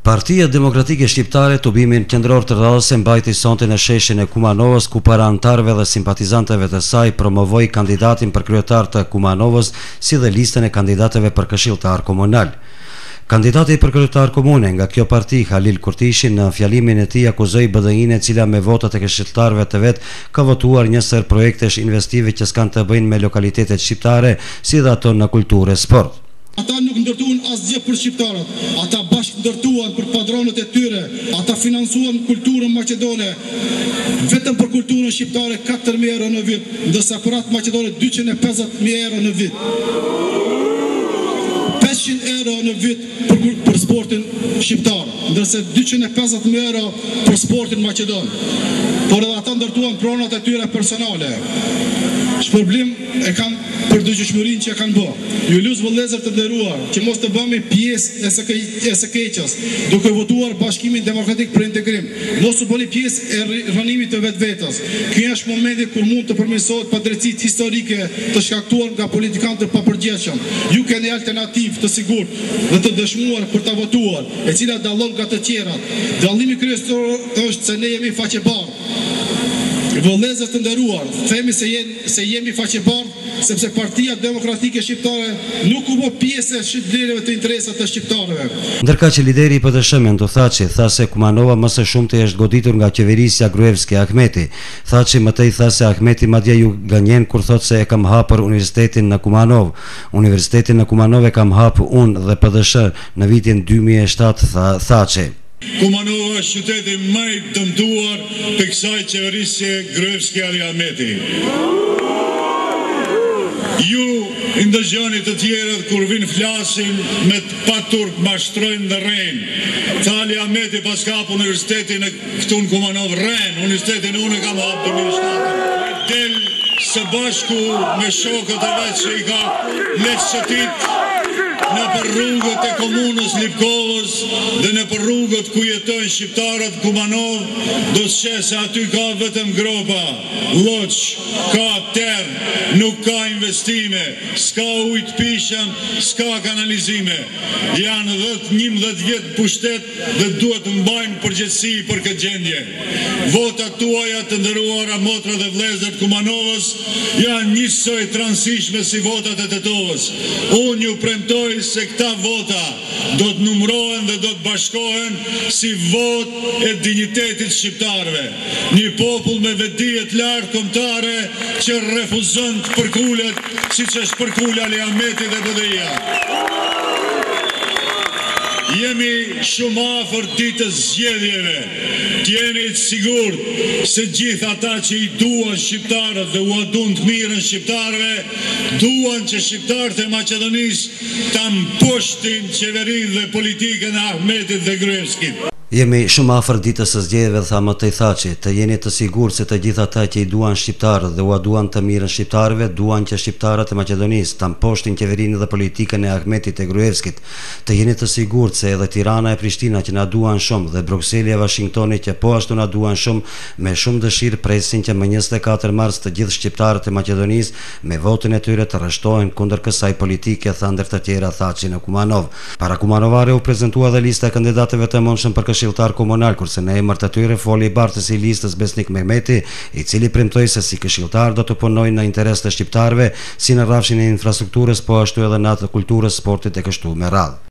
Partia Demokratike Shqiptare tubimin qendror të radhës e mbajti sonte në sheshin e Kumanovës, ku para antarëve dhe simpatizantëve të saj promovoi kandidatin për kryetar të Kumanovës, si dhe listën e kandidatëve për këshilltar komunal. Kandidati për kryetar komune nga kjo parti, Halil Kurtishi, në fjalimin e tij akuzoi BDI-n, e cila me votat e këshilltarëve të vet ka votuar një sër projektesh investive që s'kan të bëjnë me lokalitetet shqiptare, si dhe ato në kulturë e sport. Ata nuk ndërtuan asgjë për shqiptarët, ata bashkë ndërtuan për padronët e tyre, ata financuan kulturën maqedone, vetëm për kulturën shqiptare 4.000 euro në vit, ndërsa për atë maqedone 250.000 euro në vit. 500 euro në vit për sportin shqiptar, ndërsa 250.000 euro për sportin maqedon. Por edhe ata ndërtuan pronat e tyre personale. Shpërblim e kanë për dëgjshmërinë që kanë bërë. Ju lut vëllezër të nderuar që mos të bëhemi pjesë e së keqes, duke votuar Bashkimin Demokratik për Integrim. Mos u bëni pjesë e rënimit të vetvetes. Ky është momenti kur mund të përmirësohet padrejtitë historike të shkaktuar nga politikanët e papërgjeshëm. Ju keni alternativë të sigurt dhe të dëshmuar për ta votuar, e cila dallon nga të tjerat. Dallimi kryesor është se ne jemi faqebardhë. Vëllezër të nderuar, themi se jemi faqebardhë sepse Partia Demokratike Shqiptare nuk u bë pjesë e shitblerjeve të interesat të shqiptarëve. Ndërka që lideri i PDSH-m Thaçi tha se Kumanova më së shumti është goditur nga qeverisja Gruevski Ahmeti. Thaçi më tej tha se Ahmeti madje ju gënjen kur thot se e kam hapur universitetin në Kumanov. Universitetin në Kumanov e kam hapur unë dhe PDSH në vitin 2007, tha Thaçi. Kumanova është qyteti më i dëmtuar të kësaj qeverisje Gruevski Ahmeti. Ju ndëgjoni të tjerët kur vinë flasin me paturk mashtrojnë dhe rejnë. Thali Ahmeti pas ka hapur universitetin këtu në Kumanov, rejnë, universitetin unë e kam hapur 2007. Del së bashku me shokët e vetë që i ka lehtësëtit në për rrugët e komunës Lipkovës dhe në për rrugët ku jetojnë shqiptarët Kumanov, do të sheh se aty ka vetëm gropa, lloç, ka terë, nuk ka investime, s'ka ujë të pishëm, s'ka kanalizime. Janë 10-11 vjet pushtet dhe duhet të mbajnë përgjegjësi për këtë gjendje. Votat tuaja të nderuara motra dhe vëllezër të Kumanovës janë njësoj transishme si votat e Tetovës. Unë ju premtoj se këta vota do të numërohen dhe do të bashkohen si vot e dignitetit shqiptarëve. Një popull me vetdije të lartë kombëtare që refuzon të përkulet siç është përkula Ali Ahmeti dhe BDI-ja. Jemi shumë afër ditës zgjedhjeve. T'jeni të sigurt se gjithë ata që i duan shqiptarët dhe u duan të mirën shqiptarëve, duan që shqiptarët e Maqedonisë ta mposhtin qeverinë dhe politikën e Ahmetit dhe Gruevskit. Jemi shumë afër ditës së zgjedhjeve, tha më tej Thaçi, të jeni të sigurt se të gjithë ata që i duan shqiptarët dhe u duan të mirën shqiptarëve, duan që shqiptarët e Maqedonisë ta mposhtin qeverinë dhe politikën e Ahmetit e Gruevskit. Të jeni të sigurt se edhe Tirana e Prishtina që na duan shumë dhe Brukseli e Washingtoni që po ashtu na duan shumë, me shumë dëshirë presin që më 24 mars të gjithë shqiptarët e Maqedonisë me votën e tyre të rreshtohen kundër kësaj politike, tha ndër të tjera Thaçi në Kumanov. Para kumanovare u prezantua dhe lista e kandidatëve të mënshëm për këshilltar komunal, kurse në emër të tyre foli i bartësi i listës Besnik Mehmeti, i cili premtoi se si këshilltar do të punojnë në interes të shqiptarëve, si në rrafshin e infrastrukturës, po ashtu edhe në atë të kulturës, sportit e kështu me radhë.